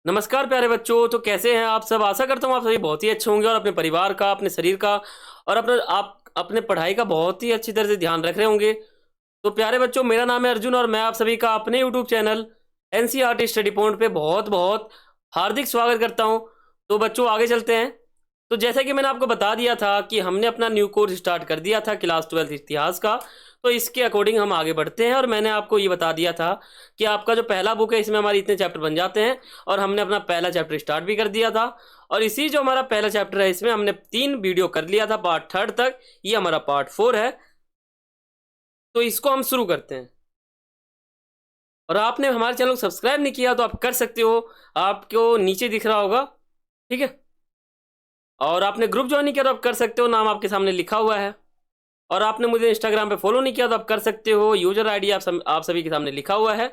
नमस्कार प्यारे बच्चों। तो कैसे हैं आप सब? आशा करता हूँ आप सभी बहुत ही अच्छे होंगे और अपने परिवार का, अपने शरीर का और अपने पढ़ाई का बहुत ही अच्छी तरह से ध्यान रख रहे होंगे। तो प्यारे बच्चों, मेरा नाम है अर्जुन और मैं आप सभी का अपने YouTube channel NCERT study point पे बहुत बहुत हार्दिक स्वागत करता हूँ। तो बच्चों आगे चलते हैं। तो जैसा कि मैंने आपको बता दिया था कि हमने अपना न्यू कोर्स स्टार्ट कर दिया था क्लास 12 इतिहास का। तो इसके अकॉर्डिंग हम आगे बढ़ते हैं और मैंने आपको ये बता दिया था कि आपका जो पहला बुक है इसमें हमारे इतने चैप्टर बन जाते हैं और हमने अपना पहला चैप्टर स्टार्ट भी कर दिया था। और इसी जो हमारा पहला चैप्टर है इसमें हमने 3 वीडियो कर लिया था पार्ट 3 तक। ये हमारा पार्ट 4 है। तो इसको हम शुरू करते हैं। और आपने हमारे चैनल को सब्सक्राइब नहीं किया तो आप कर सकते हो, आपको नीचे दिख रहा होगा। ठीक है। और आपने ग्रुप ज्वाइन नहीं किया तो आप कर सकते हो, नाम आपके सामने लिखा हुआ है। और आपने मुझे इंस्टाग्राम पे फॉलो नहीं किया तो आप कर सकते हो, यूजर आईडी आप सभी के सामने लिखा हुआ है।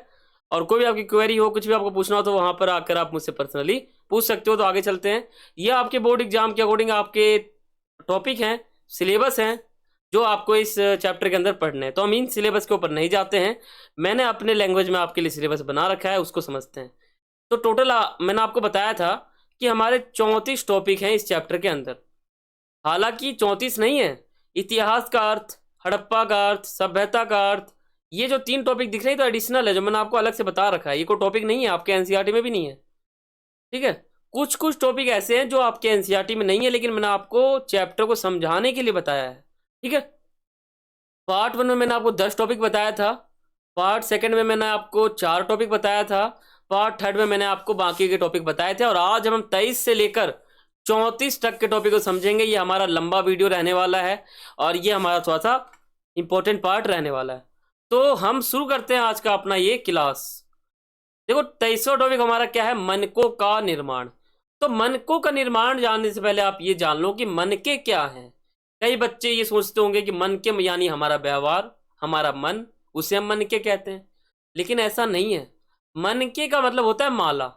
और कोई भी आपकी क्वेरी हो, कुछ भी आपको पूछना हो तो वहां पर आकर आप मुझसे पर्सनली पूछ सकते हो। तो आगे चलते हैं। ये आपके बोर्ड एग्जाम के अकॉर्डिंग आपके टॉपिक हैं, सिलेबस हैं जो आपको इस चैप्टर के अंदर पढ़ने हैं। तो हम इन सिलेबस के ऊपर नहीं जाते हैं, मैंने अपने लैंग्वेज में आपके लिए सिलेबस बना रखा है, उसको समझते हैं। तो टोटल मैंने आपको बताया था कि हमारे 34 टॉपिक हैं इस चैप्टर के अंदर। हालांकि 34 नहीं है, इतिहास का अर्थ, हड़प्पा का अर्थ, सभ्यता का अर्थ, ये जो 3 टॉपिक दिख रहे हैं तो एडिशनल है, जो मैंने आपको अलग से बता रखा है। ये कोई टॉपिक नहीं है, आपके एनसीईआरटी में भी नहीं है। ठीक है। कुछ कुछ टॉपिक ऐसे हैं जो आपके एनसीईआरटी में नहीं है, लेकिन मैंने आपको चैप्टर को समझाने के लिए बताया है। ठीक है। पार्ट 1 में मैंने आपको 10 टॉपिक बताया था, पार्ट 2 में मैंने आपको 4 टॉपिक बताया था, पार्ट 3 में मैंने आपको बाकी के टॉपिक बताए थे। और आज हम 23 से लेकर 34 तक के टॉपिक को समझेंगे। ये हमारा लंबा वीडियो रहने वाला है और ये हमारा थोड़ा सा इंपॉर्टेंट पार्ट रहने वाला है। तो हम शुरू करते हैं आज का अपना ये क्लास। देखो 23वां टॉपिक हमारा क्या है? मनकों का निर्माण। तो मनकों का निर्माण जानने से पहले आप ये जान लो कि मनके क्या हैं। कई बच्चे ये सोचते होंगे कि मन के यानी हमारा व्यवहार, हमारा मन, उसे हम मन के कहते हैं। लेकिन ऐसा नहीं है। मन के का मतलब होता है माला।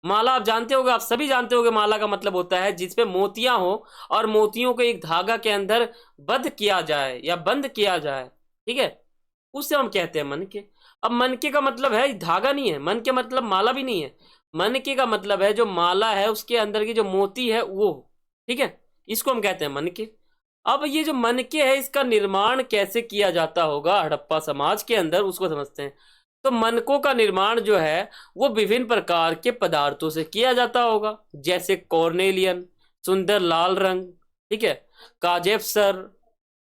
माला आप जानते होगे, आप सभी जानते होगे माला का मतलब होता है जिसपे मोतियां हो और मोतियों को एक धागा के अंदर बंद किया जाए या बंद किया जाए। ठीक है। उसे हम कहते हैं मन के। अब मन के का मतलब है धागा नहीं है, मन के मतलब माला भी नहीं है। मन के का मतलब है जो माला है उसके अंदर की जो मोती है वो। ठीक है। इसको हम कहते हैं मन के। अब ये जो मनके है इसका निर्माण कैसे किया जाता होगा हड़प्पा समाज के अंदर, उसको समझते हैं। तो मनकों का निर्माण जो है वो विभिन्न प्रकार के पदार्थों से किया जाता होगा, जैसे कॉर्नेलियन, सुंदर लाल रंग, ठीक है, काजेप्सर,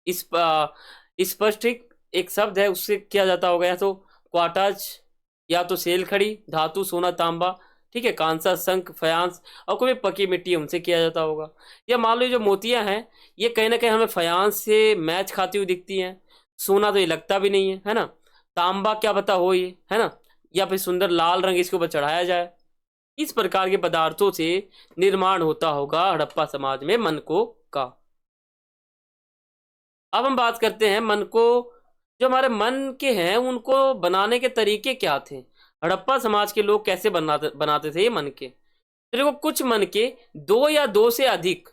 इस स्पष्टिक एक शब्द है उससे किया जाता होगा, या तो क्वाटाज, या तो सेल खड़ी धातु, सोना तांबा, ठीक है, कांसा, शंख, फयांस और कोई पकी मिट्टी उनसे किया जाता होगा। या मान लो जो मोतियां हैं ये कहीं ना कहीं हमें फयांस से मैच खाती हुई दिखती हैं। सोना तो ये लगता भी नहीं है ना। तांबा क्या पता हो ये, है ना। या फिर सुंदर लाल रंग इसके ऊपर चढ़ाया जाए। इस प्रकार के पदार्थों से निर्माण होता होगा हड़प्पा समाज में मनको का। अब हम बात करते हैं मन को। जो हमारे मन के हैं उनको बनाने के तरीके क्या थे, हड़प्पा समाज के लोग कैसे बनाते बनाते थे ये मन के। तो देखो कुछ मन के दो या दो से अधिक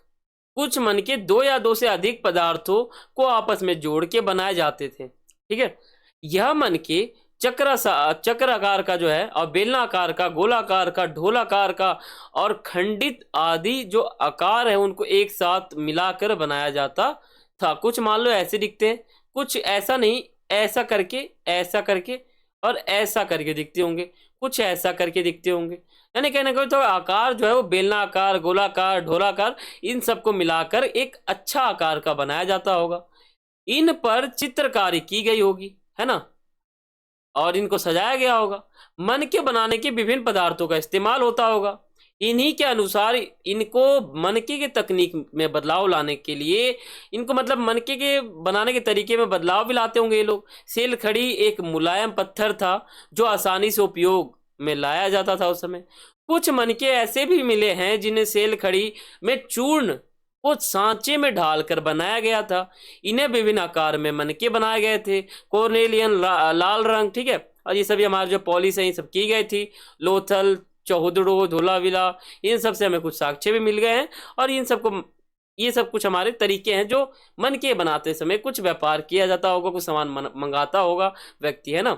कुछ मन के 2 या 2 से अधिक पदार्थों को आपस में जोड़ के बनाए जाते थे। ठीक है। यह मन के चक्र आकार का जो है और बेलनाकार का, गोलाकार का, ढोलाकार का और खंडित आदि जो आकार है उनको एक साथ मिलाकर बनाया जाता था। कुछ मान लो ऐसे दिखते हैं, कुछ ऐसा नहीं, ऐसा करके, ऐसा करके और ऐसा करके दिखते होंगे, कुछ ऐसा करके दिखते होंगे। यानी कहने को तो आकार जो है वो बेलना आकार, गोलाकार, ढोलाकार, इन सबको मिलाकर एक अच्छा आकार का बनाया जाता होगा। इन पर चित्रकारी की गई होगी, है ना, और इनको सजाया गया होगा। मन के बनाने के विभिन्न पदार्थों का इस्तेमाल होता होगा। इन्हीं के अनुसार इनको मनके के तकनीक में बदलाव लाने के लिए, इनको मतलब मनके के बनाने के तरीके में बदलाव भी लाते होंगे ये लोग। सेल खड़ी एक मुलायम पत्थर था जो आसानी से उपयोग में लाया जाता था उस समय। कुछ मनके ऐसे भी मिले हैं जिन्हें सेल खड़ी में चूर्ण को सांचे में ढालकर बनाया गया था। इन्हें विभिन्न आकार में मनके बनाए गए थे। कॉर्नेलियन लाल रंग, ठीक है, और ये सभी हमारे जो पॉलिश है ये सब की गई थी। लोथल, चौहदड़ो, धोलाविला, इन सब से हमें कुछ साक्ष्य भी मिल गए हैं। और इन सबको, ये सब कुछ हमारे तरीके हैं जो मन के बनाते समय कुछ व्यापार किया जाता होगा, कुछ सामान मंगाता होगा व्यक्ति, है ना।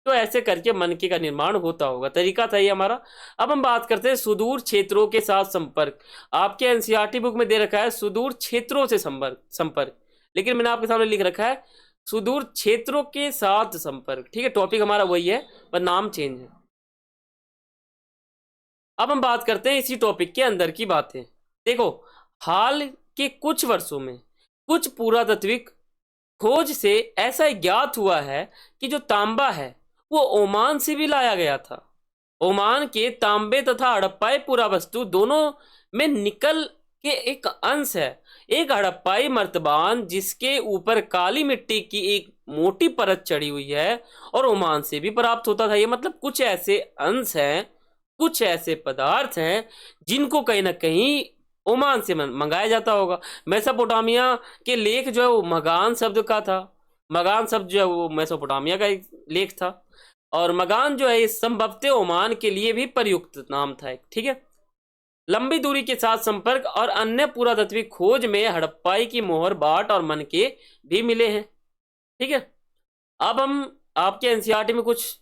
तो ऐसे करके मनके का निर्माण होता होगा, तरीका था ये हमारा। अब हम बात करते हैं सुदूर क्षेत्रों के साथ संपर्क। आपके एनसीईआरटी बुक में दे रखा है सुदूर क्षेत्रों से संपर्क संपर्क, लेकिन मैंने आपके सामने लिख रखा है सुदूर क्षेत्रों के साथ संपर्क। ठीक है, टॉपिक हमारा वही है पर नाम चेंज है। अब हम बात करते हैं इसी टॉपिक के अंदर की बातें। देखो, हाल के कुछ वर्षों में कुछ पुरातात्विक खोज से ऐसा ज्ञात हुआ है कि जो तांबा है वो ओमान से भी लाया गया था। ओमान के तांबे तथा हड़प्पाई पुरावस्तु दोनों में निकल के एक अंश है। एक हड़प्पाई मर्तबान जिसके ऊपर काली मिट्टी की एक मोटी परत चढ़ी हुई है और ओमान से भी प्राप्त होता था। ये मतलब कुछ ऐसे अंश हैं, कुछ ऐसे पदार्थ हैं जिनको कहीं ना कहीं ओमान से मंगाया जाता होगा। मेसोपोटामिया के लेख जो है वो मगान शब्द का था। मगान शब्द जो है वो मेसोपोटामिया का एक लेख था, और मगान जो है इस संभवतः ओमान के लिए भी प्रयुक्त नाम था। ठीक है, लंबी दूरी के साथ संपर्क और अन्य पुरातात्विक खोज में हड़प्पाई की मोहर, बाट और मनके भी मिले हैं। ठीक है, अब हम आपके एनसीईआरटी में कुछ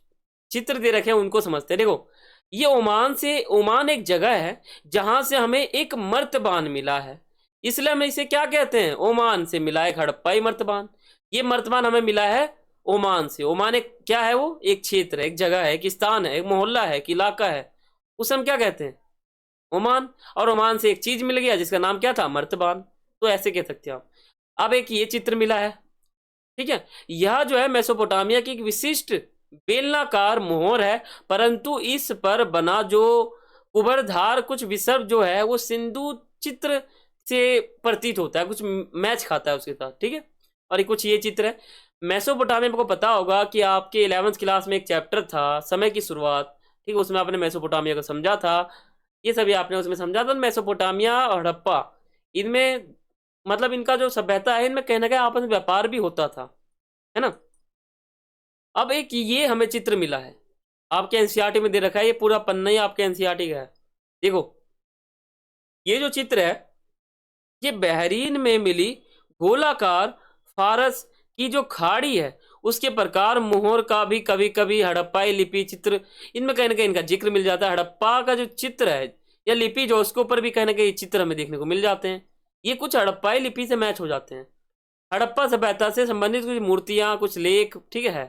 चित्र दे रखे हैं उनको समझते हैं। देखो, ये ओमान एक जगह है जहां से हमें एक मर्तबान मिला है, इसलिए हम इसे क्या कहते हैं, ओमान से मिला एक हड़प्पाई मर्तबान। ये मर्तबान हमें मिला है ओमान से। ओमान एक क्या है, वो एक क्षेत्र है, एक जगह है, एक स्थान है, एक मोहल्ला है, एक इलाका है, उसे हम क्या कहते हैं, ओमान। और ओमान से एक चीज मिल गया जिसका नाम क्या था, मर्तबान। तो ऐसे कह सकते हैं आप। अब एक ये चित्र मिला है, ठीक है, यह जो है मेसोपोटामिया की एक विशिष्ट बेलनाकार मोहर है, परंतु इस पर बना जो कुबरधार कुछ विसर्ग जो है वो सिंधु चित्र से प्रतीत होता है, कुछ मैच खाता है उसके साथ। ठीक है, और कुछ ये चित्र है मेसोपोटामिया। को पता होगा कि आपके 11वीं क्लास में एक चैप्टर था समय की शुरुआत, ठीक है, उसमें आपने मेसोपोटामिया को समझा था, ये सभी आपने उसमें समझा था। मेसोपोटामिया और हड़प्पा, इनमें मतलब इनका जो सभ्यता है इनमें कहने का आपस में व्यापार भी होता था, है ना। अब एक ये हमें चित्र मिला है, आपके एनसीईआरटी में दे रखा है, ये पूरा पन्ना ही आपके एनसीईआरटी का है। देखो, ये जो चित्र है ये बहरीन में मिली गोलाकार फारस की जो खाड़ी है उसके प्रकार मोहर का भी कभी कभी हड़प्पाई लिपि चित्र इनमें कहीं ना कहीं इनका जिक्र मिल जाता है। हड़प्पा का जो चित्र है या लिपि जो उसके ऊपर भी कहीं ना कहीं चित्र हमें देखने को मिल जाते हैं। ये कुछ हड़प्पाई लिपि से मैच हो जाते हैं, हड़प्पा सभ्यता से संबंधित कुछ मूर्तियां, कुछ लेख। ठीक है,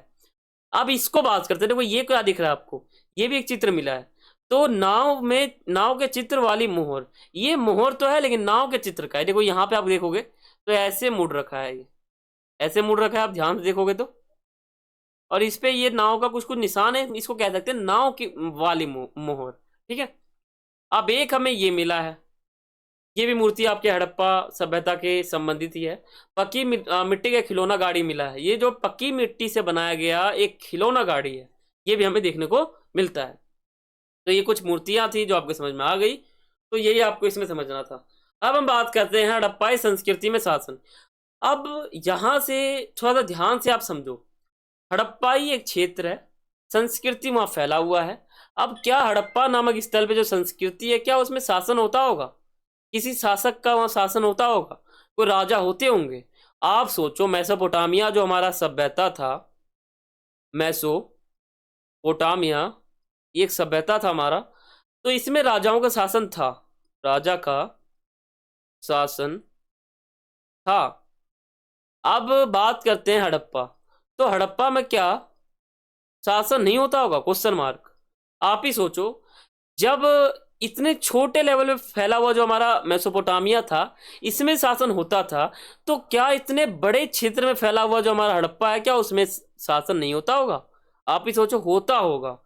अब इसको बात करते हैं। देखो, ये क्या दिख रहा है आपको, ये भी एक चित्र मिला है। तो नाव के चित्र वाली मोहर, ये मोहर तो है लेकिन नाव के चित्र का है। देखो यहाँ पे आप देखोगे तो ऐसे मुड़ रखा है, ये ऐसे मुड़ रखा है, आप ध्यान से देखोगे तो। और इस पे ये नाव का कुछ कुछ निशान है, इसको कह सकते हैं नाव की वाली मोहर। ठीक है, अब एक हमें ये मिला है, ये भी मूर्ति आपके हड़प्पा सभ्यता के संबंधित ही है। पक्की मिट्टी का खिलौना गाड़ी मिला है, ये जो पक्की मिट्टी से बनाया गया एक खिलौना गाड़ी है, ये भी हमें देखने को मिलता है। तो ये कुछ मूर्तियां थी जो आपके समझ में आ गई, तो यही आपको इसमें समझना था। अब हम बात करते हैं हड़प्पाई संस्कृति में शासन। अब यहां से थोड़ा सा ध्यान से आप समझो, हड़प्पाई एक क्षेत्र है, संस्कृति वहां फैला हुआ है। अब क्या हड़प्पा नामक स्थल पे जो संस्कृति है, क्या उसमें शासन होता होगा, किसी शासक का वहां शासन होता होगा, कोई राजा होते होंगे। आप सोचो, मेसोपोटामिया जो हमारा सभ्यता था, मेसोपोटामिया एक सभ्यता था हमारा, तो इसमें राजाओं का शासन था, राजा का शासन था। अब बात करते हैं हड़प्पा, तो हड़प्पा में क्या शासन नहीं होता होगा, क्वेश्चन मार्क। आप ही सोचो, जब इतने छोटे लेवल पे फैला हुआ जो हमारा मेसोपोटामिया था इसमें शासन होता था, तो क्या इतने बड़े क्षेत्र में फैला हुआ जो हमारा हड़प्पा है, क्या उसमें शासन नहीं होता होगा। आप ही सोचो, होता होगा,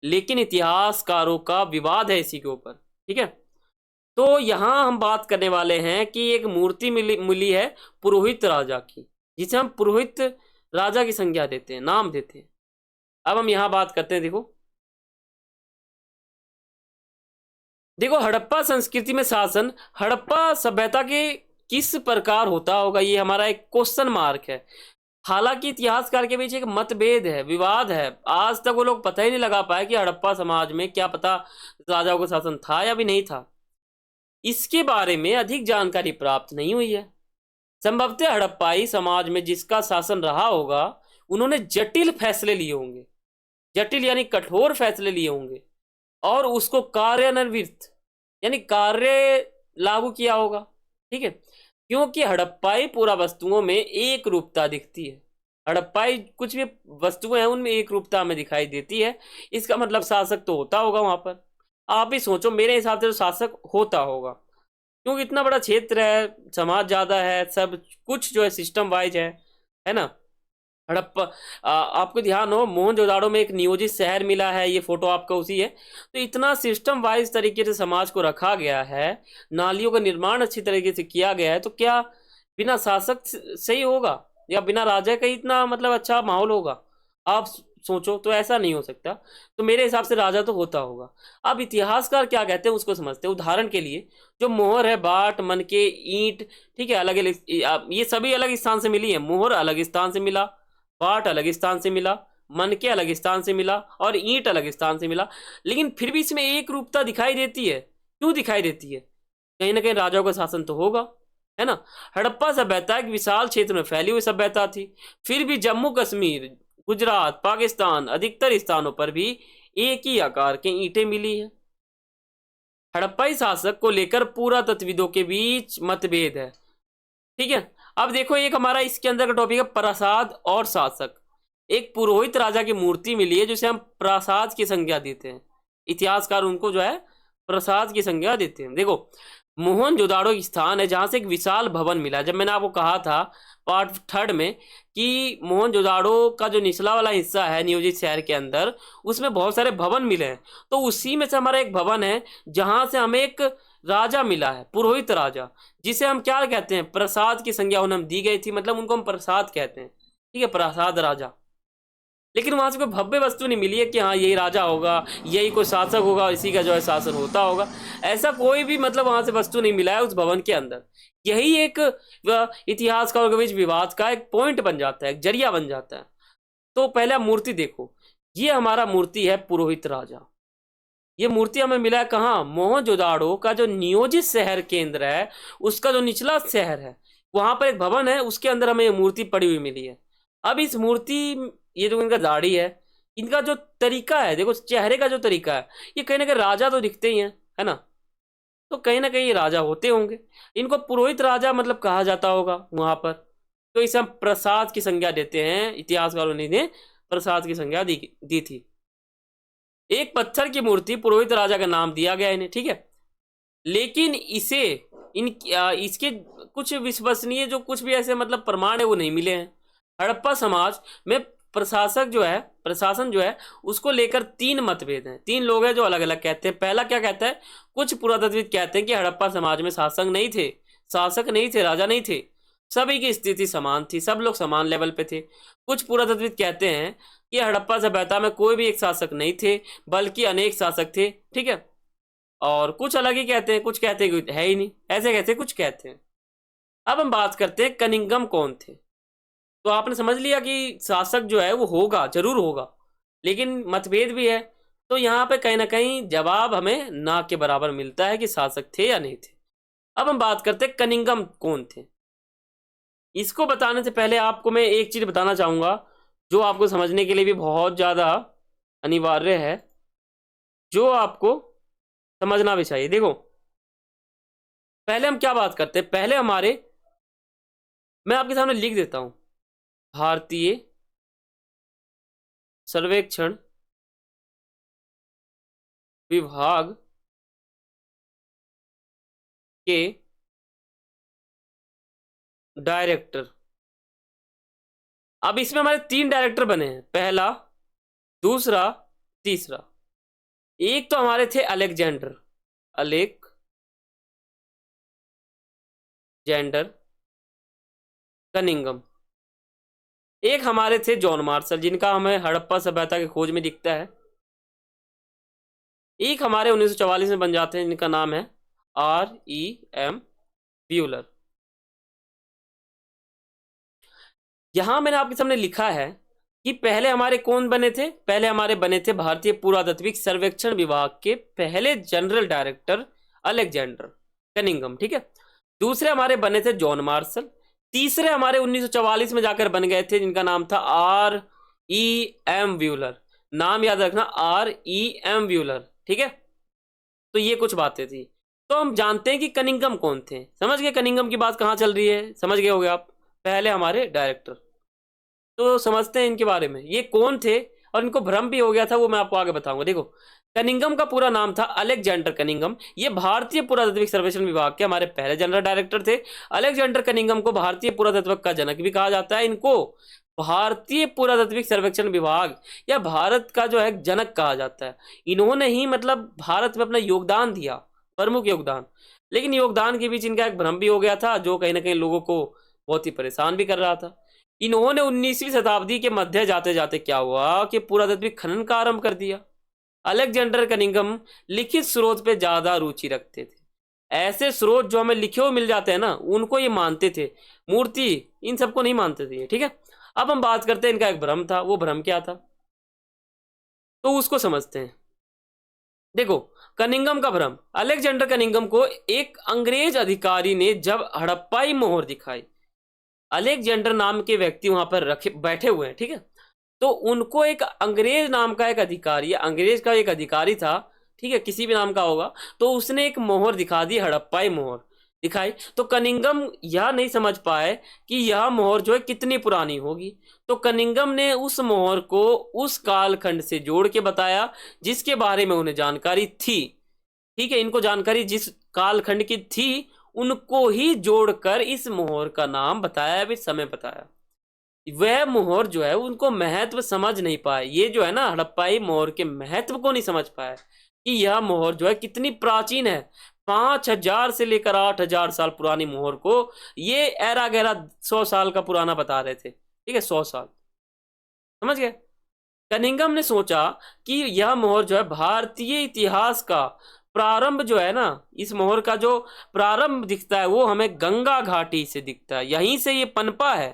लेकिन इतिहासकारों का विवाद है इसी के ऊपर। ठीक है, तो यहां हम बात करने वाले हैं कि एक मूर्ति मिली है पुरोहित राजा की, जिसे हम पुरोहित राजा की संज्ञा देते हैं, नाम देते हैं। अब हम यहां बात करते हैं। देखो हड़प्पा संस्कृति में शासन हड़प्पा सभ्यता के किस प्रकार होता होगा, ये हमारा एक क्वेश्चन मार्क है। हालांकि इतिहासकार के बीच एक मतभेद है, विवाद है, आज तक वो लोग पता ही नहीं लगा पाए कि हड़प्पा समाज में क्या पता राजाओं का शासन था या भी नहीं था। इसके बारे में अधिक जानकारी प्राप्त नहीं हुई है। संभवतः हड़प्पाई समाज में जिसका शासन रहा होगा उन्होंने जटिल फैसले लिए होंगे, जटिल यानी कठोर फैसले लिए होंगे और उसको कार्यान्वित यानी कार्य लागू किया होगा। ठीक है, क्योंकि हड़प्पाई पूरा वस्तुओं में एक रूपता दिखती है। हड़प्पाई कुछ भी वस्तुएं हैं उनमें एक रूपता हमें दिखाई देती है। इसका मतलब शासक तो होता होगा वहां पर। आप भी सोचो, मेरे हिसाब से तो शासक होता होगा, क्योंकि इतना बड़ा क्षेत्र है, समाज ज्यादा है, सब कुछ जो है सिस्टम वाइज है ना। हड़प्पा आपको ध्यान हो, मोहनजोदाड़ो में एक नियोजित शहर मिला है, ये फोटो आपका उसी है। तो इतना सिस्टम वाइज तरीके से समाज को रखा गया है, नालियों का निर्माण अच्छी तरीके से किया गया है, तो क्या बिना शासक सही होगा या बिना राजा का ही इतना मतलब अच्छा माहौल होगा? आप सोचो, तो ऐसा नहीं हो सकता। तो मेरे हिसाब से राजा तो होता होगा। अब इतिहासकार क्या कहते हैं उसको समझते हैं। उदाहरण के लिए जो मोहर है, बाट, मनके, ईंट, ठीक है, अलग अलग, ये सभी अलग स्थान से मिली है। मोहर अलग स्थान से मिला, बाट अलग स्थान से मिला, मनके अलग स्थान से मिला और ईंट अलग स्थान से मिला, लेकिन फिर भी इसमें एक रूपता दिखाई देती है। क्यों दिखाई देती है? कहीं ना कहीं राजाओं का शासन तो होगा, है ना। हड़प्पा सभ्यता एक विशाल क्षेत्र में फैली हुई सभ्यता थी। फिर भी जम्मू कश्मीर, गुजरात, पाकिस्तान अधिकतर स्थानों पर भी एक ही आकार के ईंटें मिली है। हड़प्पाई शासक को लेकर पुरातत्वविदों के बीच मतभेद है। ठीक है, अब देखो, एक हमारा इसके अंदर का टॉपिक है प्रसाद और शासक। एक पुरोहित राजा की मूर्ति मिली है जिसे हम प्रसाद की संज्ञा देते हैं। इतिहासकार उनको जो है प्रसाद की संज्ञा देते हैं। देखो, मोहनजोदाड़ो एक स्थान है जहां से एक विशाल भवन मिला। जब मैंने आपको कहा था पार्ट 3 में कि मोहनजोदाड़ो का जो निचला वाला हिस्सा है नियोजित शहर के अंदर, उसमें बहुत सारे भवन मिले हैं, तो उसी में से हमारा एक भवन है जहां से हमें एक राजा मिला है, पुरोहित राजा, जिसे हम क्या कहते हैं, प्रसाद की संज्ञा उन्हें दी गई थी, मतलब उनको हम प्रसाद कहते हैं। ठीक है, प्रसाद राजा। लेकिन वहां से कोई भव्य वस्तु नहीं मिली है कि हाँ यही राजा होगा, यही कोई शासक होगा, इसी का जो है शासन होता होगा। ऐसा कोई भी मतलब वहां से वस्तु नहीं मिला है उस भवन के अंदर। यही एक इतिहासकारों के बीच विवाद का एक पॉइंट बन जाता है, एक जरिया बन जाता है। तो पहले आप मूर्ति देखो, ये हमारा मूर्ति है पुरोहित राजा। ये मूर्ति हमें मिला है कहाँ? मोहनजोदाड़ो का जो नियोजित शहर केंद्र है, उसका जो निचला शहर है, वहां पर एक भवन है, उसके अंदर हमें ये मूर्ति पड़ी हुई मिली है। अब इस मूर्ति, ये जो इनका दाढ़ी है, इनका जो तरीका है, देखो चेहरे का जो तरीका है, ये कहीं ना कहीं राजा तो दिखते ही हैं, है ना। तो कहीं ना कहीं ये राजा होते होंगे। इनको पुरोहित राजा मतलब कहा जाता होगा वहां पर। तो इसे हम प्रसाद की संज्ञा देते हैं। इतिहासकारों ने प्रसाद की संज्ञा दी थी। एक पत्थर की मूर्ति पुरोहित राजा का नाम दिया गया इन्हें, ठीक है। लेकिन इसे इसके कुछ विश्वसनीय जो कुछ भी ऐसे मतलब प्रमाण है वो नहीं मिले हैं। हड़प्पा समाज में प्रशासन जो है उसको लेकर 3 मतभेद हैं। 3 लोग हैं जो अलग अलग कहते हैं। पहला क्या कहता है, कुछ पुरातत्वविद कहते हैं कि हड़प्पा समाज में शासक नहीं थे, राजा नहीं थे, सभी की स्थिति समान थी, सब लोग समान लेवल पे थे। कुछ पुरातत्वविद कहते हैं कि हड़प्पा सभ्यता में कोई भी एक शासक नहीं थे, बल्कि अनेक शासक थे, ठीक है। और कुछ अलग ही कहते हैं, कुछ कहते हैं है ही नहीं, ऐसे कैसे कुछ कहते हैं। अब हम बात करते हैं कनिंगम कौन थे। तो आपने समझ लिया कि शासक जो है वो होगा, जरूर होगा, लेकिन मतभेद भी है। तो यहाँ पे कहीं ना कहीं जवाब हमें ना के बराबर मिलता है कि शासक थे या नहीं थे। अब हम बात करते हैं कनिंगम कौन थे। इसको बताने से पहले आपको मैं एक चीज बताना चाहूंगा जो आपको समझने के लिए भी बहुत ज्यादा अनिवार्य है, जो आपको समझना भी चाहिए। देखो, पहले हम क्या बात करते हैं, पहले मैं आपके सामने लिख देता हूं, भारतीय सर्वेक्षण विभाग के डायरेक्टर। अब इसमें हमारे 3 डायरेक्टर बने हैं, पहला, दूसरा, तीसरा। एक तो हमारे थे अलेक्जेंडर कनिंगम। एक हमारे थे जॉन मार्शल, जिनका हमें हड़प्पा सभ्यता की खोज में दिखता है। एक हमारे 1944 में बन जाते हैं, जिनका नाम है R.E.M. व्यूलर। यहां मैंने आपके सामने लिखा है कि पहले हमारे कौन बने थे, पहले हमारे बने थे भारतीय पुरातत्विक सर्वेक्षण विभाग के पहले जनरल डायरेक्टर अलेक्जेंडर कनिंगम, ठीक है। दूसरे हमारे बने थे जॉन मार्शल। तीसरे हमारे 1944 में जाकर बन गए थे, जिनका नाम था R.E.M. व्यूलर। नाम याद रखना, REM व्यूलर, ठीक है। तो ये कुछ बातें थी। तो हम जानते हैं कि कनिंघम कौन थे, समझ गए कनिंघम की बात कहाँ चल रही है, समझ गए होगे आप, पहले हमारे डायरेक्टर। तो समझते हैं इनके बारे में, ये कौन थे और इनको भ्रम भी हो गया था, वो मैं आपको आगे बताऊंगा। देखो, कनिंघम का पूरा नाम था अलेक्जेंडर कनिंघम। ये भारतीय पुरातत्विक सर्वेक्षण विभाग के हमारे पहले जनरल डायरेक्टर थे। अलेक्जेंडर कनिंघम को भारतीय पुरातत्व का जनक भी कहा जाता है। इनको भारतीय पुरातत्विक सर्वेक्षण विभाग या भारत का जो है जनक कहा जाता है। इन्होंने ही मतलब भारत में अपना योगदान दिया, प्रमुख योगदान। लेकिन योगदान के बीच इनका एक भ्रम भी हो गया था, जो कहीं ना कहीं लोगों को बहुत ही परेशान भी कर रहा था। इन्होंने 19वीं शताब्दी के मध्य जाते जाते क्या हुआ कि पुरातत्विक खनन का आरंभ कर दिया। अलेक्जेंडर कनिंघम लिखित स्रोत पे ज्यादा रुचि रखते थे। ऐसे स्रोत जो हमें लिखे हुए मिल जाते हैं ना, उनको ये मानते थे, मूर्ति इन सबको नहीं मानते थे, ठीक है। अब हम बात करते हैं इनका एक भ्रम था, वो भ्रम क्या था तो उसको समझते हैं। देखो, कनिंघम का भ्रम, अलेक्जेंडर कनिंघम को एक अंग्रेज अधिकारी ने जब हड़प्पाई मोहर दिखाई, अलेक्जेंडर नाम के व्यक्ति वहां पर रखे बैठे हुए हैं, ठीक है। तो उनको एक अंग्रेज नाम का एक अधिकारी, अंग्रेज का एक अधिकारी था, ठीक है, किसी भी नाम का होगा, तो उसने एक मोहर दिखा दी, हड़प्पाई मोहर दिखाई। तो कनिंघम यह नहीं समझ पाए कि यह मोहर जो है कितनी पुरानी होगी। तो कनिंघम ने उस मोहर को उस कालखंड से जोड़ के बताया जिसके बारे में उन्हें जानकारी थी, ठीक है। इनको जानकारी जिस कालखंड की थी उनको ही जोड़कर इस मोहर का नाम बताया, भी समय बताया। वह मोहर जो है उनको महत्व समझ नहीं पाए, ये जो है ना हड़प्पाई मोहर के महत्व को नहीं समझ पाए कि यह मोहर जो है कितनी प्राचीन है। 5,000 से लेकर 8,000 साल पुरानी मोहर को ये ऐरा गहरा 100 साल का पुराना बता रहे थे, ठीक है, 100 साल, समझ गए। कनिंघम ने सोचा कि यह मोहर जो है भारतीय इतिहास का प्रारंभ जो है ना, इस मोहर का जो प्रारंभ दिखता है वो हमें गंगा घाटी से दिखता है, यहीं से ये पनपा है,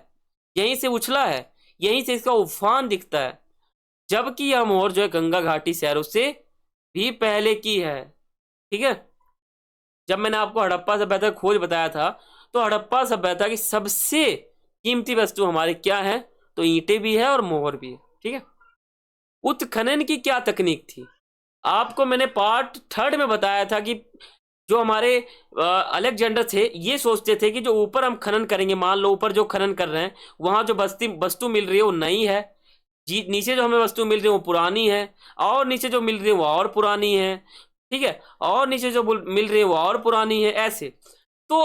यहीं से उछला है, यहीं से इसका उफान दिखता है। जबकि यह मोहर जो है गंगा घाटी शहरों से भी पहले की है, ठीक है। जब मैंने आपको हड़प्पा सभ्यता की खोज बताया था, तो हड़प्पा सभ्यता की सबसे कीमती वस्तु हमारे क्या है, तो ईंटें भी है और मोहर भी है, ठीक है। उत्खनन की क्या तकनीक थी, आपको मैंने पार्ट 3 में बताया था कि जो हमारे अलेक्जेंडर थे ये सोचते थे कि जो ऊपर हम खनन करेंगे, मान लो ऊपर जो खनन कर रहे हैं वहां जो वस्तु मिल रही है वो नई है, जी नीचे जो हमें वस्तु मिल रही है वो पुरानी है, और नीचे जो मिल रही है वो और पुरानी है, ठीक है, और नीचे जो मिल रही है वो और पुरानी है, ऐसे। तो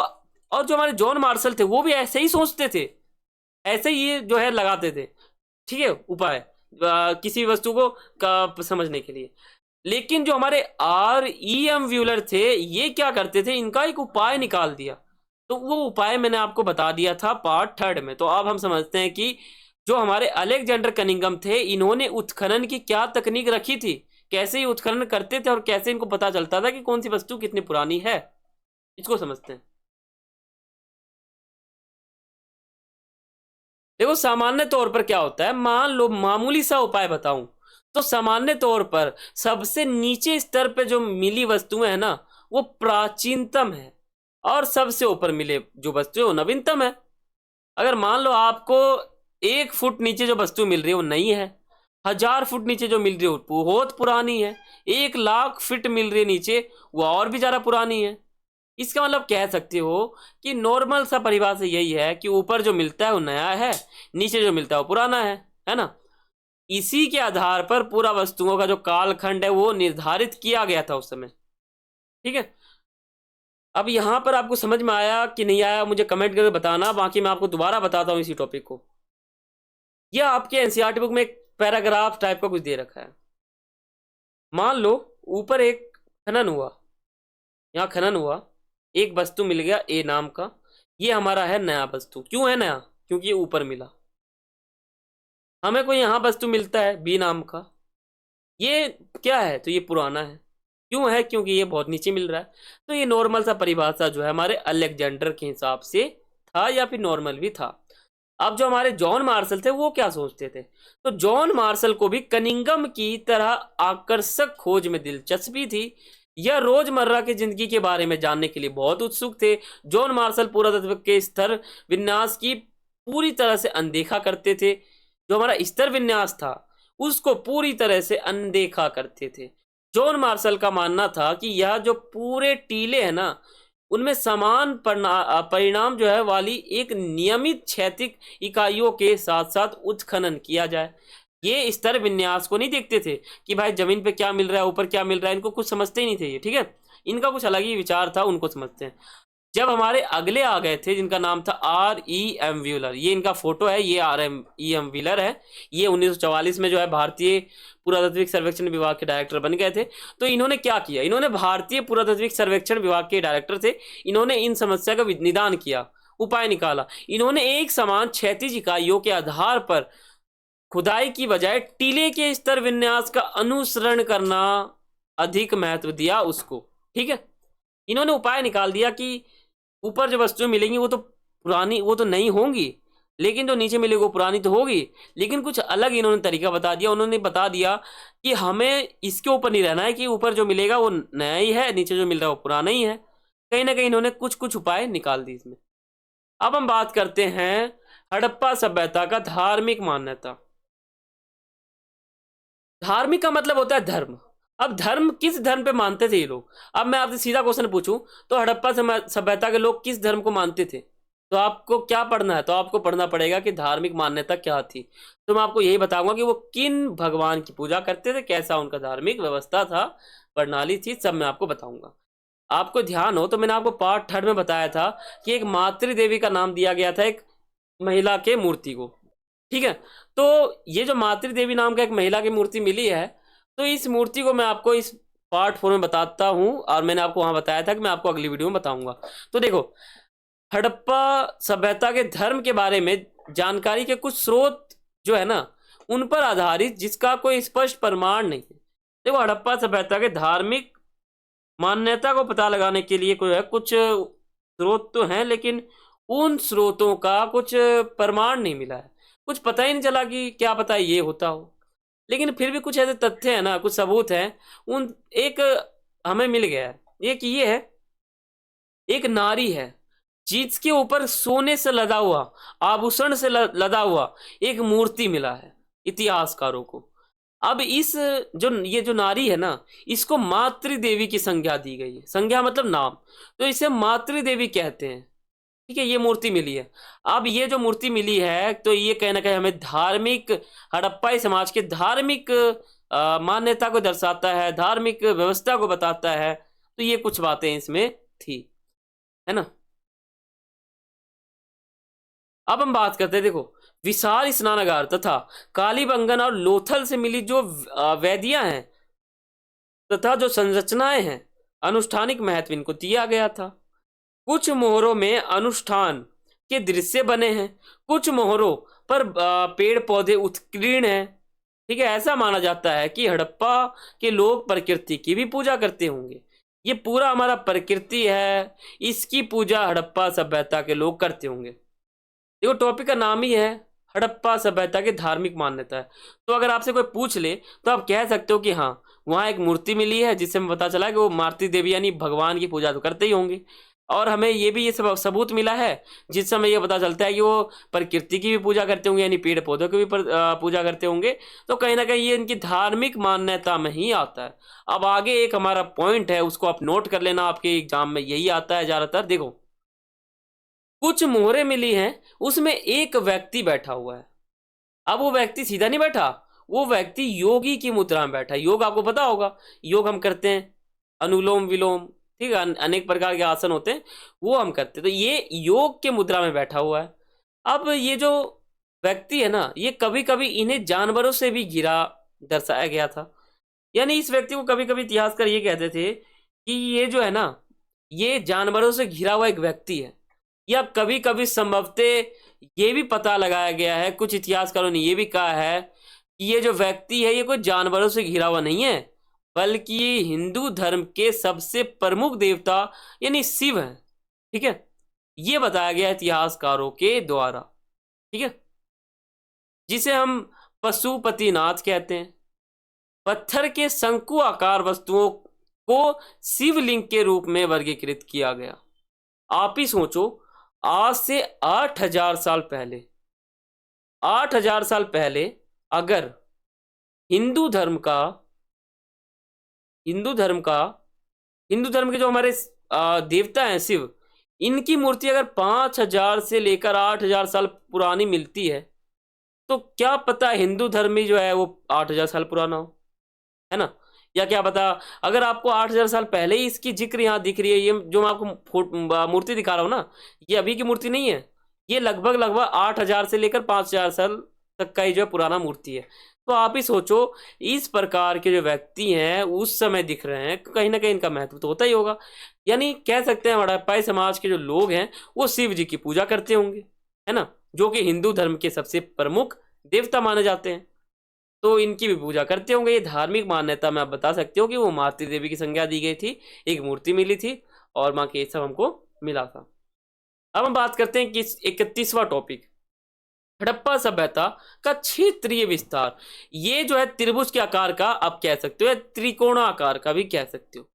और जो हमारे जॉन मार्शल थे वो भी ऐसे ही सोचते थे, ऐसे ही ये जो है लगाते थे, ठीक है, उपाय किसी वस्तु को समझने के लिए। लेकिन जो हमारे REM व्यूलर थे ये क्या करते थे, इनका एक उपाय निकाल दिया। तो वो उपाय मैंने आपको बता दिया था पार्ट 3 में। तो अब हम समझते हैं कि जो हमारे अलेक्जेंडर कनिंघम थे इन्होंने उत्खनन की क्या तकनीक रखी थी, कैसे ये उत्खनन करते थे और कैसे इनको पता चलता था कि कौन सी वस्तु कितनी पुरानी है, इसको समझते हैं। देखो, सामान्य तौर पर क्या होता है, मान लो मामूली सा उपाय बताऊं, तो सामान्य तौर पर सबसे नीचे स्तर पे जो मिली वस्तुएं है ना वो प्राचीनतम है, और सबसे ऊपर मिले जो वस्तु है वो नवीनतम है। अगर मान लो आपको 1 फुट नीचे जो वस्तु मिल रही है वो नई है, 1,000 फुट नीचे जो मिल रही है वो बहुत पुरानी है, 1,00,000 फीट मिल रही है नीचे वो और भी ज्यादा पुरानी है। इसका मतलब कह सकते हो कि नॉर्मल सा परिभाषा यही है कि ऊपर जो मिलता है वो नया है, नीचे जो मिलता है वो पुराना है ना। इसी के आधार पर पूरा वस्तुओं का जो कालखंड है वो निर्धारित किया गया था उस समय, ठीक है। अब यहां पर आपको समझ में आया कि नहीं आया मुझे कमेंट करके बताना, बाकी मैं आपको दोबारा बताता हूं इसी टॉपिक को। यह आपके एनसीईआरटी बुक में एक पैराग्राफ टाइप का कुछ दे रखा है। मान लो ऊपर एक खनन हुआ, यहाँ खनन हुआ, एक वस्तु मिल गया ए नाम का, ये हमारा है नया वस्तु। क्यों है नया, क्योंकि ये ऊपर मिला। हमें कोई यहाँ वस्तु मिलता है बी नाम का, ये क्या है, तो ये पुराना है। क्यों है, क्योंकि ये बहुत नीचे मिल रहा है। तो ये नॉर्मल सा परिभाषा जो है हमारे अलेक्जेंडर के हिसाब से था, या फिर नॉर्मल भी था। अब जो हमारे जॉन मार्शल थे वो क्या सोचते थे, तो जॉन मार्शल को भी कनिंघम की तरह आकर्षक खोज में दिलचस्पी थी। यह रोजमर्रा की जिंदगी के बारे में जानने के लिए बहुत उत्सुक थे। जॉन मार्शल पुरातत्व के स्तर विन्यास की पूरी तरह से अनदेखा करते थे। जो हमारा स्तर विन्यास था उसको पूरी तरह से अनदेखा करते थे। जॉन मार्शल का मानना था कि यह जो पूरे टीले हैं ना, उनमें समान परिणाम जो है वाली एक नियमित क्षैतिज इकाइयों के साथ साथ उत्खनन किया जाए। ये स्तर विन्यास को नहीं देखते थे कि भाई जमीन पे क्या मिल रहा है, ऊपर क्या मिल रहा है, इनको कुछ समझते ही नहीं थे ये, ठीक है। इनका कुछ अलग ही विचार था, उनको समझते हैं। जब हमारे अगले आ गए थे जिनका नाम था R.E.M. व्हीलर, ये इनका फोटो है, ये R.M. व्हीलर है। ये 1944 में जो है भारतीय पुरातात्विक सर्वेक्षण विभाग के डायरेक्टर बन गए थे। तो इन्होंने क्या किया, इन्होंने भारतीय पुरातात्विक सर्वेक्षण विभाग के डायरेक्टर थे, इन्होंने इन समस्या का निदान किया, उपाय निकाला। इन्होंने एक समान क्षैतिज इकाइयों के आधार पर खुदाई की बजाय टीले के स्तर विन्यास का अनुसरण करना अधिक महत्व दिया उसको, ठीक है। इन्होंने उपाय निकाल दिया कि ऊपर जो वस्तुएं मिलेंगी वो तो पुरानी, वो तो नहीं होंगी, लेकिन जो नीचे मिलेगी वो पुरानी तो होगी। लेकिन कुछ अलग इन्होंने तरीका बता दिया। उन्होंने बता दिया कि हमें इसके ऊपर नहीं रहना है कि ऊपर जो मिलेगा वो नया ही है, नीचे जो मिल रहा है वो पुराना ही है। कहीं ना कहीं इन्होंने कुछ कुछ उपाय निकाल दिए इसमें। अब हम बात करते हैं हड़प्पा सभ्यता का धार्मिक मान्यता। धार्मिक का मतलब होता है धर्म। अब धर्म, किस धर्म पे मानते थे ये लोग? अब मैं आपसे सीधा क्वेश्चन पूछूं तो हड़प्पा सभ्यता के लोग किस धर्म को मानते थे? तो आपको क्या पढ़ना है? तो आपको पढ़ना पड़ेगा कि धार्मिक मान्यता क्या थी। तो मैं आपको यही बताऊंगा कि वो किन भगवान की पूजा करते थे, कैसा उनका धार्मिक व्यवस्था था, प्रणाली थी, सब मैं आपको बताऊंगा। आपको ध्यान हो तो मैंने आपको पार्ट 3 में बताया था कि एक मातृ देवी का नाम दिया गया था एक महिला के मूर्ति को, ठीक है। तो ये जो मातृ देवी नाम का एक महिला की मूर्ति मिली है, तो इस मूर्ति को मैं आपको इस पार्ट 4 में बताता हूं, और मैंने आपको वहां बताया था कि मैं आपको अगली वीडियो में बताऊंगा। तो देखो, हड़प्पा सभ्यता के धर्म के बारे में जानकारी के कुछ स्रोत जो है ना, उन पर आधारित जिसका कोई स्पष्ट प्रमाण नहीं है। देखो, हड़प्पा सभ्यता के धार्मिक मान्यता को पता लगाने के लिए कोई है कुछ स्रोत तो हैं, लेकिन उन स्रोतों का कुछ प्रमाण नहीं मिला है। कुछ पता ही नहीं चला कि क्या पता ये होता हो। लेकिन फिर भी कुछ ऐसे तथ्य है ना, कुछ सबूत हैं, उन एक हमें मिल गया है। एक ये है, एक नारी है जिसके ऊपर सोने से लदा हुआ, आभूषण से लदा हुआ एक मूर्ति मिला है इतिहासकारों को। अब इस ये जो नारी है ना, इसको मातृ देवी की संज्ञा दी गई है। संज्ञा मतलब नाम, तो इसे मातृ देवी कहते हैं, ठीक है। ये मूर्ति मिली है। अब ये जो मूर्ति मिली है, तो ये कहीं ना कहीं हमें धार्मिक, हड़प्पाई समाज के धार्मिक मान्यता को दर्शाता है, धार्मिक व्यवस्था को बताता है। तो ये कुछ बातें इसमें थी, है ना। अब हम बात करते हैं, देखो, विशाल स्नानागार तथा कालीबंगन और लोथल से मिली जो वेदियां हैं तथा जो संरचनाएं हैं, अनुष्ठानिक महत्व इनको दिया गया था। कुछ मोहरों में अनुष्ठान के दृश्य बने हैं, कुछ मोहरों पर पेड़ पौधे उत्कीर्ण हैं, ठीक है। ऐसा माना जाता है कि हड़प्पा के लोग प्रकृति की भी पूजा करते होंगे। ये पूरा हमारा प्रकृति है, इसकी पूजा हड़प्पा सभ्यता के लोग करते होंगे। देखो, टॉपिक का नाम ही है हड़प्पा सभ्यता की धार्मिक मान्यता है। तो अगर आपसे कोई पूछ ले तो आप कह सकते हो कि हाँ, वहाँ एक मूर्ति मिली है जिससे हमें पता चला कि वो मातृ देवी यानी भगवान की पूजा तो करते ही होंगे। और हमें ये भी ये सब सबूत मिला है जिससे हमें ये पता चलता है कि वो प्रकृति की भी पूजा करते होंगे, यानी पेड़ पौधों की भी पूजा करते होंगे। तो कहीं ना कहीं ये इनकी धार्मिक मान्यता में ही आता है। अब आगे एक हमारा पॉइंट है, उसको आप नोट कर लेना, आपके एग्जाम में यही आता है ज़्यादातर। देखो, कुछ मोहरें मिली हैं, उसमें एक व्यक्ति बैठा हुआ है। अब वो व्यक्ति सीधा नहीं बैठा, वो व्यक्ति योगी की मुद्रा में बैठा है। योग आपको पता होगा, योग हम करते हैं, अनुलोम विलोम, ठीक है, अनेक प्रकार के आसन होते हैं, वो हम करते हैं। तो ये योग के मुद्रा में बैठा हुआ है। अब ये जो व्यक्ति है ना, ये कभी कभी इन्हें जानवरों से भी घिरा दर्शाया गया था। यानी इस व्यक्ति को कभी कभी इतिहासकार ये कहते थे कि ये जो है ना, ये जानवरों से घिरा हुआ एक व्यक्ति है। या कभी कभी संभवतः ये भी पता लगाया गया है, कुछ इतिहासकारों ने ये भी कहा है कि ये जो व्यक्ति है ये कोई जानवरों से घिरा हुआ नहीं है, बल्कि ये हिंदू धर्म के सबसे प्रमुख देवता यानी शिव है, ठीक है। ये बताया गया इतिहासकारों के द्वारा, ठीक है, जिसे हम पशुपतिनाथ कहते हैं। पत्थर के शंकु आकार वस्तुओं को शिवलिंग के रूप में वर्गीकृत किया गया। आप ही सोचो, आज से 8,000 साल पहले, 8,000 साल पहले अगर हिंदू धर्म का हिंदू धर्म का हिंदू धर्म के जो हमारे देवता हैं शिव, इनकी मूर्ति अगर 5,000 से लेकर 8,000 साल पुरानी मिलती है, तो क्या पता हिंदू धर्म भी जो है वो 8,000 साल पुराना हो, है ना। या क्या पता अगर आपको 8,000 साल पहले ही इसकी जिक्र यहाँ दिख रही है, ये जो मैं आपको मूर्ति दिखा रहा हूँ ना, ये अभी की मूर्ति नहीं है, ये लगभग लगभग 8,000 से लेकर 5,000 साल तक का ही जो है पुराना मूर्ति है। तो आप ही सोचो, इस प्रकार के जो व्यक्ति हैं उस समय दिख रहे हैं, कहीं ना कहीं इनका महत्व तो होता ही होगा। यानी कह सकते हैं हड़प्पाई समाज के जो लोग हैं वो शिव जी की पूजा करते होंगे, है ना, जो कि हिंदू धर्म के सबसे प्रमुख देवता माने जाते हैं। तो इनकी भी पूजा करते होंगे। ये धार्मिक मान्यता में आप बता सकते हो कि वो मातृ देवी की संज्ञा दी गई थी, एक मूर्ति मिली थी और माँ के सब हमको मिला था। अब हम बात करते हैं कि 31वां टॉपिक, हड़प्पा सभ्यता का क्षेत्रीय विस्तार। ये जो है त्रिभुज के आकार का आप कह सकते हो, या त्रिकोणाकार का भी कह सकते हो।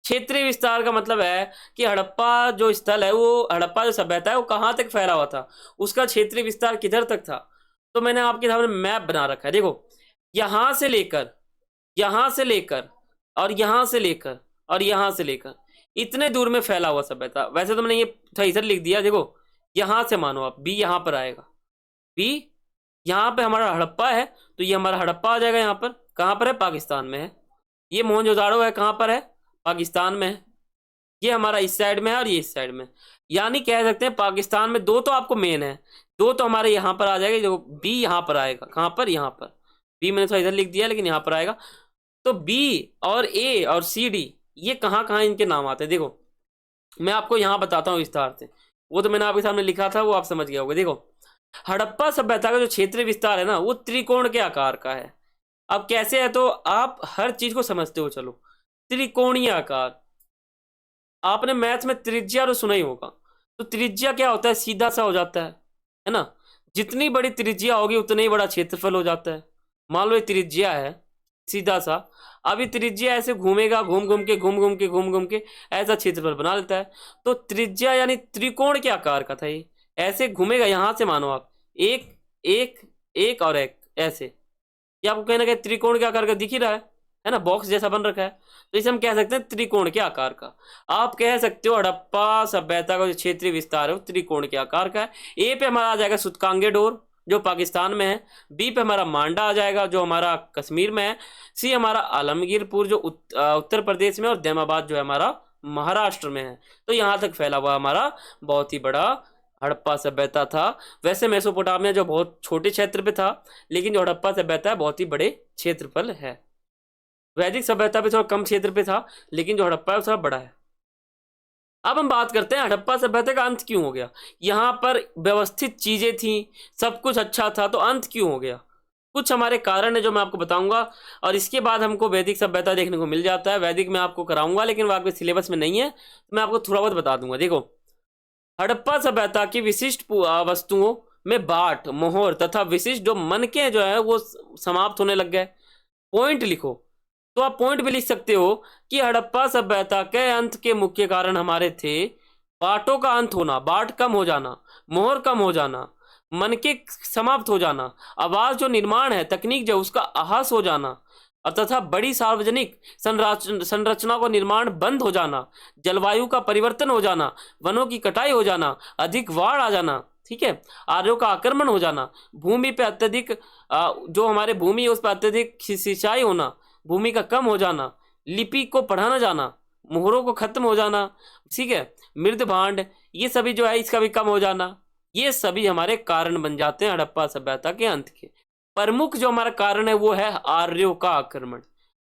क्षेत्रीय विस्तार का मतलब है कि हड़प्पा जो स्थल है, वो हड़प्पा जो सभ्यता है वो कहाँ तक फैला हुआ था, उसका क्षेत्रीय विस्तार किधर तक था। तो मैंने आपके सामने मैप बना रखा है, देखो, यहां से लेकर, यहां से लेकर और यहां से लेकर और यहां से लेकर इतने दूर में फैला हुआ सभ्यता। वैसे तो मैंने ये थोड़ा इधर लिख दिया, देखो यहां से मानो आप बी यहां पर आएगा, बी यहाँ पे हमारा हड़प्पा है, तो ये हमारा हड़प्पा आ जाएगा। यहाँ पर कहाँ पर है, पाकिस्तान में है। ये मोहनजोदाड़ो है, कहाँ पर है, पाकिस्तान में है। ये हमारा इस साइड में है और ये इस साइड में। यानी कह सकते हैं पाकिस्तान में दो तो आपको मेन है, दो तो हमारे यहाँ पर आ जाएगा, जो बी यहाँ पर आएगा, कहाँ पर, यहाँ पर। बी मैंने थोड़ा इधर लिख दिया लेकिन यहाँ पर आएगा। तो बी और ए और सी डी ये कहाँ कहाँ इनके नाम आते हैं, देखो मैं आपको यहाँ बताता हूँ विस्तार से। वो तो मैंने आपके सामने लिखा था, वो आप समझ गए होंगे। देखो हड़प्पा सभ्यता का जो क्षेत्रीय विस्तार है ना, वो त्रिकोण के आकार का है। अब कैसे है, तो आप हर चीज को समझते हो, चलो त्रिकोणीय आकार। आपने मैथ में त्रिज्या तो सुना ही होगा, तो त्रिज्या क्या होता है, सीधा सा हो जाता है ना। जितनी बड़ी त्रिज्या होगी उतना ही बड़ा क्षेत्रफल हो जाता है। मान लो ये त्रिज्या है सीधा सा, अब ये त्रिज्या ऐसे घूमेगा, घूम घूम के घूम घूम के घूम घूम के ऐसा क्षेत्रफल बना लेता है। तो त्रिज्या यानी त्रिकोण के आकार का था ये, ऐसे घूमेगा। यहां से मानो आप एक एक एक और एक ऐसे, ये आपको कहीं ना कहीं त्रिकोण के आकार का दिख ही रहा है ना, बॉक्स जैसा बन रखा है। तो इसे हम कह सकते हैं त्रिकोण के आकार का। आप कह सकते हो हड़प्पा सभ्यता का जो क्षेत्रीय विस्तार है वो त्रिकोण के आकार का है। ए पे हमारा आ जाएगा सुतकांगे डोर जो पाकिस्तान में है, बी पे हमारा मांडा आ जाएगा जो हमारा कश्मीर में है, सी हमारा आलमगीरपुर जो उत्तर प्रदेश में, और दैमाबाद जो है हमारा महाराष्ट्र में है। तो यहाँ तक फैला हुआ हमारा बहुत ही बड़ा हड़प्पा सभ्यता था। वैसे मेसोपोटामिया जो बहुत छोटे क्षेत्र पे था, लेकिन जो हड़प्पा सभ्यता है बहुत ही बड़े क्षेत्रफल है। वैदिक सभ्यता पे थोड़ा कम क्षेत्र पे था, लेकिन जो हड़प्पा है वो थोड़ा बड़ा है। अब हम बात करते हैं हड़प्पा सभ्यता का अंत क्यों हो गया। यहाँ पर व्यवस्थित चीजें थी, सब कुछ अच्छा था, तो अंत क्यों हो गया। कुछ हमारे कारण है जो मैं आपको बताऊंगा, और इसके बाद हमको वैदिक सभ्यता देखने को मिल जाता है। वैदिक मैं आपको कराऊंगा लेकिन वो आपके सिलेबस में नहीं है, तो मैं आपको थोड़ा बहुत बता दूंगा। देखो हड़प्पा सभ्यता की विशिष्ट वस्तुओं में बाट, मोहर तथा विशिष्ट जो मनके जो है वो समाप्त होने लग गए। पॉइंट लिखो, तो आप पॉइंट भी लिख सकते हो कि हड़प्पा सभ्यता के अंत के मुख्य कारण हमारे थे बाटों का अंत होना, बाट कम हो जाना, मोहर कम हो जाना, मनके समाप्त हो जाना, आवाज जो निर्माण है तकनीक जो उसका आहास हो जाना, और तथा बड़ी सार्वजनिक संरचना को निर्माण बंद हो जाना, जलवायु का परिवर्तन हो जाना, वनों की कटाई हो जाना, अधिक बाढ़ आ जाना, ठीक है, आर्यों का आक्रमण हो जाना, भूमि पे अत्यधिक जो हमारे भूमि है उस पर अत्यधिक सिंचाई होना, भूमि का कम हो जाना, लिपि को पढ़ाना जाना, मोहरों को खत्म हो जाना, ठीक है, मृद भांड ये सभी जो है इसका भी कम हो जाना, ये सभी हमारे कारण बन जाते हैं हड़प्पा सभ्यता के अंत के। प्रमुख जो हमारा कारण है वो है आर्यों का आक्रमण।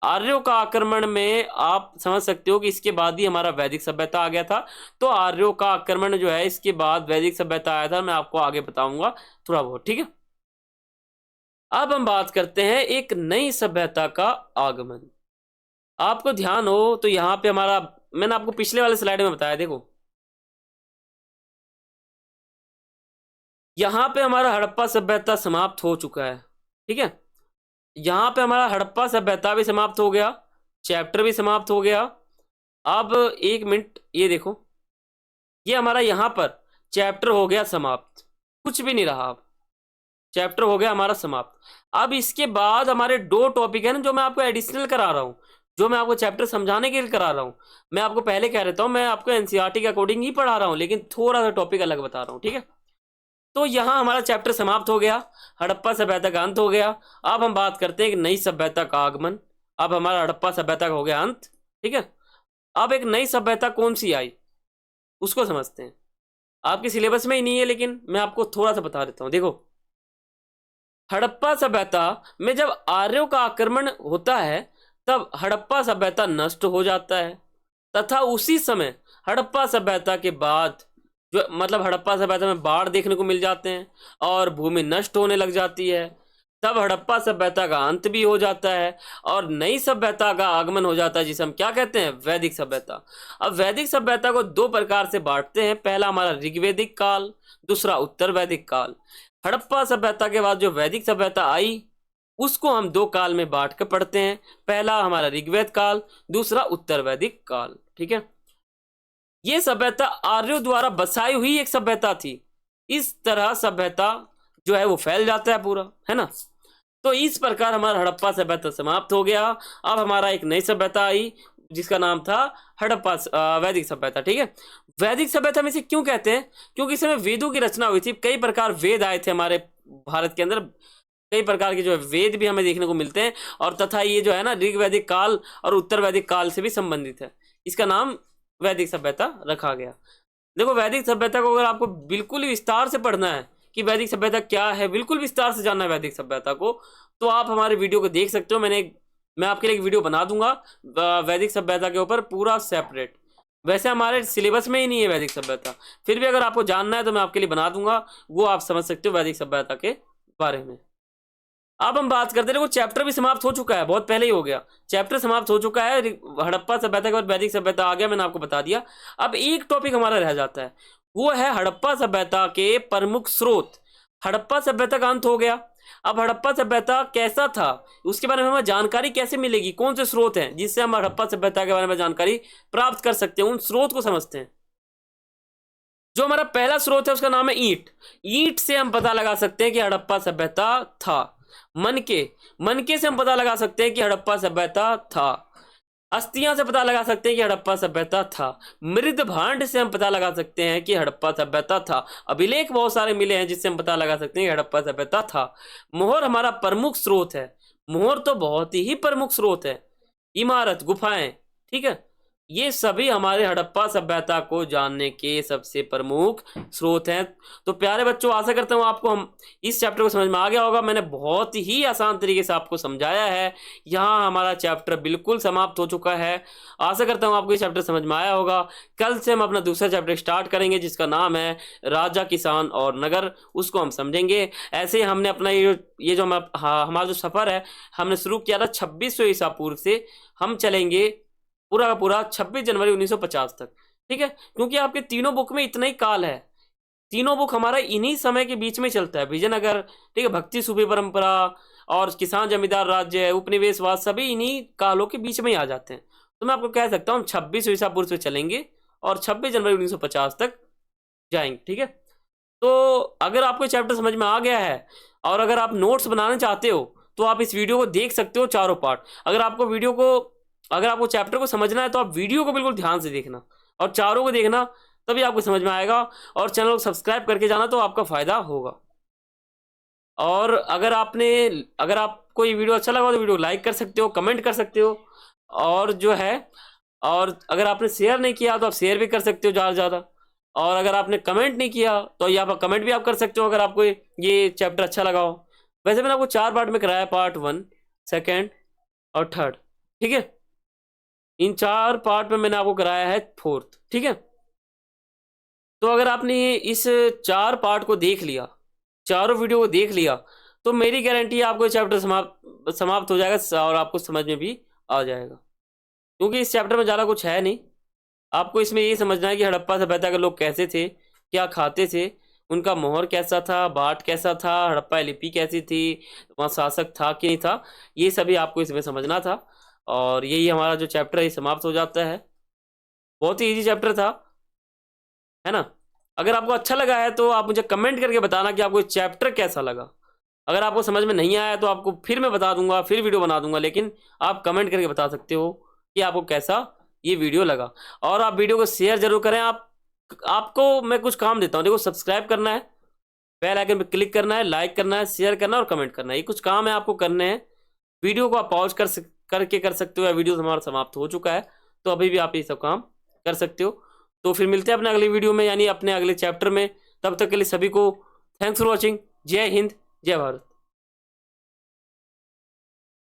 आर्यों का आक्रमण में आप समझ सकते हो कि इसके बाद ही हमारा वैदिक सभ्यता आ गया था। तो आर्यों का आक्रमण जो है इसके बाद वैदिक सभ्यता आया था, मैं आपको आगे बताऊंगा थोड़ा बहुत, ठीक है। अब हम बात करते हैं एक नई सभ्यता का आगमन। आपको ध्यान हो तो यहाँ पे हमारा, मैंने आपको पिछले वाले स्लाइड में बताया, देखो यहाँ पे हमारा हड़प्पा सभ्यता समाप्त हो चुका है, ठीक है। यहाँ पे हमारा हड़प्पा सभ्यता भी समाप्त हो गया, चैप्टर भी समाप्त हो गया। अब एक मिनट ये देखो, ये हमारा यहाँ पर चैप्टर हो गया समाप्त, कुछ भी नहीं रहा अब। चैप्टर हो गया हमारा समाप्त। अब इसके बाद हमारे 2 टॉपिक है ना जो मैं आपको एडिशनल करा रहा हूँ, जो मैं आपको चैप्टर समझाने के लिए करा रहा हूँ। मैं आपको पहले कह देता हूँ, मैं आपको एनसीईआरटी के अकॉर्डिंग ही पढ़ा रहा हूँ, लेकिन थोड़ा सा टॉपिक अलग बता रहा हूँ, ठीक है। तो यहाँ हमारा चैप्टर समाप्त हो गया, हड़प्पा सभ्यता का अंत हो गया। अब हम बात करते हैं कि नई सभ्यता का आगमन। अब हमारा हड़प्पा सभ्यता का हो गया अंत, ठीक है। अब एक नई सभ्यता कौन सी आई उसको समझते हैं। आपके सिलेबस में ही नहीं है, लेकिन मैं आपको थोड़ा सा बता देता हूँ। देखो, हड़प्पा सभ्यता में जब आर्यों का आक्रमण होता है तब हड़प्पा सभ्यता नष्ट हो जाता है, तथा उसी समय हड़प्पा सभ्यता के बाद जो मतलब हड़प्पा सभ्यता में बाढ़ देखने को मिल जाते हैं और भूमि नष्ट होने लग जाती है। तब हड़प्पा सभ्यता का अंत भी हो जाता है और नई सभ्यता का आगमन हो जाता है, जिसे हम क्या कहते हैं, वैदिक सभ्यता। अब वैदिक सभ्यता को 2 प्रकार से बांटते हैं। पहला हमारा ऋग्वैदिक काल, दूसरा उत्तर वैदिक काल। हड़प्पा सभ्यता के बाद जो वैदिक सभ्यता आई उसको हम 2 काल में बांट कर पढ़ते हैं। पहला हमारा ऋग्वेद काल, दूसरा उत्तर वैदिक काल, ठीक है। ये सभ्यता आर्यों द्वारा बसाई हुई एक सभ्यता थी। इस तरह सभ्यता जो है वो फैल जाता है पूरा, है ना। तो इस प्रकार हमारा हड़प्पा सभ्यता समाप्त हो गया। अब हमारा एक नई सभ्यता आई जिसका नाम था हड़प्पा वैदिक सभ्यता, ठीक है। वैदिक सभ्यता में से क्यों कहते हैं, क्योंकि इस समय वेदों की रचना हुई थी। कई प्रकार वेद आए थे हमारे भारत के अंदर, कई प्रकार के जो है वेद भी हमें देखने को मिलते हैं। और तथा ये जो है ना ऋग्वैदिक काल और उत्तर वैदिक काल से भी संबंधित है। इसका नाम वैदिक सभ्यता रखा गया। देखो, वैदिक सभ्यता को अगर आपको बिल्कुल ही विस्तार से पढ़ना है कि वैदिक सभ्यता क्या है, बिल्कुल विस्तार से जानना है वैदिक सभ्यता को, तो आप हमारे वीडियो को देख सकते हो। मैं आपके लिए एक वीडियो बना दूंगा वैदिक सभ्यता के ऊपर पूरा सेपरेट। वैसे हमारे सिलेबस में ही नहीं है वैदिक सभ्यता, फिर भी अगर आपको जानना है तो मैं आपके लिए बना दूंगा, वो आप समझ सकते हो वैदिक सभ्यता के बारे में। अब हम बात करते हैं, देखो चैप्टर भी समाप्त हो चुका है, बहुत पहले ही हो गया। चैप्टर समाप्त हो चुका है, हड़प्पा सभ्यता के बाद वैदिक सभ्यता आ गया, मैंने आपको बता दिया। अब एक टॉपिक हमारा रह जाता है, वो है हड़प्पा सभ्यता के प्रमुख स्रोत। हड़प्पा सभ्यता का अंत हो गया। अब हड़प्पा सभ्यता कैसा था उसके बारे में हमें जानकारी कैसे मिलेगी, कौन से स्रोत हैं जिससे हम हड़प्पा सभ्यता के बारे में जानकारी प्राप्त कर सकते हैं, उन स्रोत को समझते हैं। जो हमारा पहला स्रोत है उसका नाम है ईंट। ईंट से हम पता लगा सकते हैं कि हड़प्पा सभ्यता था। मनके से हम पता लगा सकते हैं कि हड़प्पा सभ्यता था। अस्थियां से पता लगा सकते हैं कि हड़प्पा सभ्यता था। मृद भांड से हम पता लगा सकते हैं कि हड़प्पा सभ्यता था। अभिलेख बहुत सारे मिले हैं जिससे हम पता लगा सकते हैं कि हड़प्पा सभ्यता था। मोहर हमारा प्रमुख स्रोत है। मोहर तो बहुत ही प्रमुख स्रोत है। इमारत, गुफाएं, ठीक है, ये सभी हमारे हड़प्पा सभ्यता को जानने के सबसे प्रमुख स्रोत हैं। तो प्यारे बच्चों, आशा करता हूँ आपको हम इस चैप्टर को समझ में आ गया होगा। मैंने बहुत ही आसान तरीके से आपको समझाया है। यहाँ हमारा चैप्टर बिल्कुल समाप्त हो चुका है। आशा करता हूँ आपको ये चैप्टर समझ में आया होगा। कल से हम अपना दूसरा चैप्टर स्टार्ट करेंगे जिसका नाम है राजा, किसान और नगर। उसको हम समझेंगे। ऐसे ही हमने अपना ये जो हमारा जो सफ़र है हमने शुरू किया था 2600 ईसा पूर्व से, हम चलेंगे पूरा का पूरा 26 जनवरी 1950 तक, ठीक है। क्योंकि आपके तीनों बुक में इतना ही काल है, तीनों बुक हमारा इन्हीं समय के बीच में चलता है। विजयनगर, ठीक है, भक्ति सूफी परंपरा और किसान जमींदार राज्य, उपनिवेशवाद, सभी इन्हीं कालों के बीच में ही आ जाते हैं। तो मैं आपको कह सकता हूँ 26 ईसा पूर्व से चलेंगे और 26 जनवरी 1950 तक जाएंगे, ठीक है। तो अगर आपको चैप्टर समझ में आ गया है और अगर आप नोट्स बनाना चाहते हो तो आप इस वीडियो को देख सकते हो चारों पार्ट। अगर आपको चैप्टर को समझना है तो आप वीडियो को बिल्कुल ध्यान से देखना और चारों को देखना, तभी आपको समझ में आएगा। और चैनल को सब्सक्राइब करके जाना तो आपका फायदा होगा। और अगर आपको ये वीडियो अच्छा लगा तो वीडियो लाइक कर सकते हो, कमेंट कर सकते हो, और जो है, और अगर आपने शेयर नहीं किया तो आप शेयर भी कर सकते हो ज़्यादा से ज़्यादा। और अगर आपने कमेंट नहीं किया तो यहाँ पर कमेंट भी आप कर सकते हो अगर आपको ये चैप्टर अच्छा लगा हो। वैसे मैंने आपको 4 पार्ट में कराया, पार्ट 1, सेकेंड और थर्ड, ठीक है। इन 4 पार्ट में मैंने आपको कराया है 4th, ठीक है। तो अगर आपने इस 4 पार्ट को देख लिया, चारों वीडियो को देख लिया, तो मेरी गारंटी है आपको ये चैप्टर समाप्त हो जाएगा और आपको समझ में भी आ जाएगा। क्योंकि इस चैप्टर में ज़्यादा कुछ है नहीं। आपको इसमें ये समझना है कि हड़प्पा सभ्यता के लोग कैसे थे, क्या खाते थे, उनका मोहर कैसा था, बाट कैसा था, हड़प्पा लिपि कैसी थी, वहाँ शासक था कि नहीं था, ये सभी आपको इसमें समझना था। और यही हमारा जो चैप्टर है समाप्त हो जाता है। बहुत ही इजी चैप्टर था, है ना। अगर आपको अच्छा लगा है तो आप मुझे कमेंट करके बताना कि आपको चैप्टर कैसा लगा। अगर आपको समझ में नहीं आया तो आपको फिर मैं बता दूंगा, फिर वीडियो बना दूंगा, लेकिन आप कमेंट करके बता सकते हो कि आपको कैसा ये वीडियो लगा। और आप वीडियो को शेयर जरूर करें। आपको मैं कुछ काम देता हूँ, देखो सब्सक्राइब करना है, बेल आइकन पर क्लिक करना है, लाइक करना है, शेयर करना है और कमेंट करना है, ये कुछ काम है आपको करने हैं। वीडियो को आप पॉज करके कर सकते हो, या वीडियो हमारा समाप्त हो चुका है तो अभी भी आप ये सब काम कर सकते हो। तो फिर मिलते हैं अपने अगली वीडियो में, यानी अपने अगले चैप्टर में। तब तक के लिए सभी को थैंक्स फॉर वॉचिंग। जय हिंद, जय भारत।